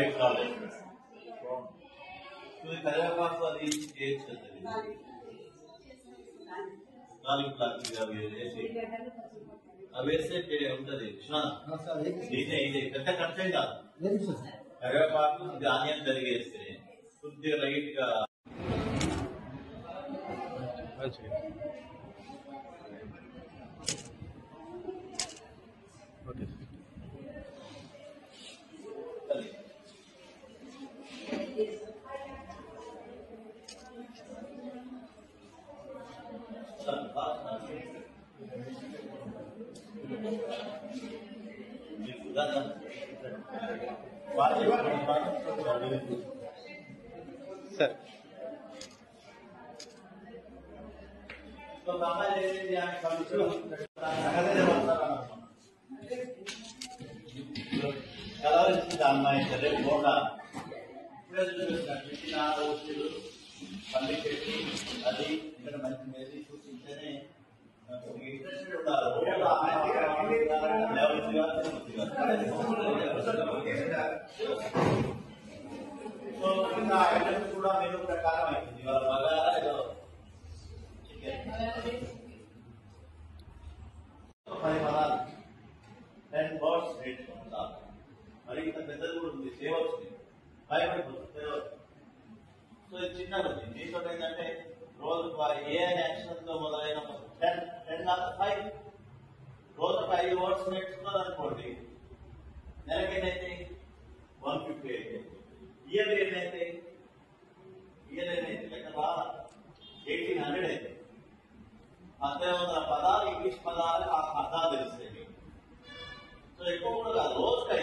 White రాలేదు. కరివేపాకు అది చేయొచ్చు. 4 ప్లాస్టిక్ వేసి అవి వేస్తే ఉంటుంది. ఇది పెద్ద ఖర్చు కాదు. కరివేపాకు ఆనియన్ జరిగేస్తే కొద్దిగా లైట్ గా సార్ అమ్మాయి సరే బోండా వస్తువులు పండించేసి అది ఇక్కడ మంచి మేసి చూసింటేనే ఇంట్రెస్టెడ్ ఉండాలి. సో ఇంకా ఐటమ్స్ కూడా మెనూ ప్రకారం అవుతుంది. ఇవాళ బగారా ఏదో చికెన్ 10 పదాలు 10 వర్డ్స్ నేర్చుకుంటారు. మరి ఇంత పెద్దది కూడా ఉంది. సేవచ్చు భయపడిపోతుంది తెలియదు. సో ఇది చిన్నది ఉంది. దీంతో ఏంటంటే రోజు ఏ యాక్షన్ తో మొదలైన 10 కాదు 5 రోజుకు 5 వర్డ్స్ నేర్చుకున్నారు అనుకోండి. నెలకి ఏదైతే 150 అయితే ఇయర్ ఏదైతే లెక్క 1800 అయితే 1800 పదాలు ఇంగ్లీష్ పదాలు ఆ అర్థాలు తెలుస్తాయి. సో ఎక్కువ కూడా కాదు. రోజుకి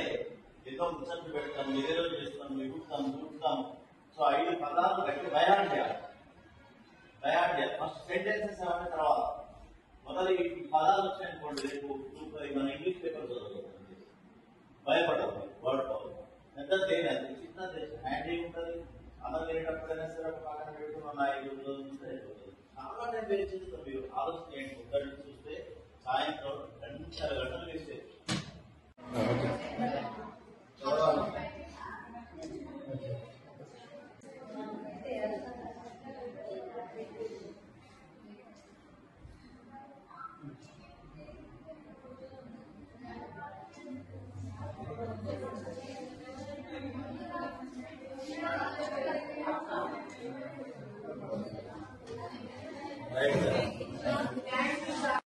ఏదో ముచ్చట్లు పెడతాం, ఏదో చేస్తాం, ఎగుతాం చూస్తాం. సో 5 పదాలు గట్టి బయాన్ చేయాలి. ఫస్ట్ సెంటెన్సెస్ అవన్నీ తర్వాత మొదలు ఈ పదాలు వచ్చాయనుకోండి. రేపు మన ఇంగ్లీష్ పేపర్ చదువుతుంది భయపడదు. వర్డ్ పెద్దది లేదు, చిన్నది హ్యాండీ ఉంటుంది. అన్నం తినేటప్పుడైనా సరే పక్కన పెట్టుకున్న 5 రోజులు చాలా టైం వేస్ట్ చేస్తాం. మీరు ఆలోచన ఏంటి? ఉద్దరి చూస్తే సాయంత్రం 2 గంటల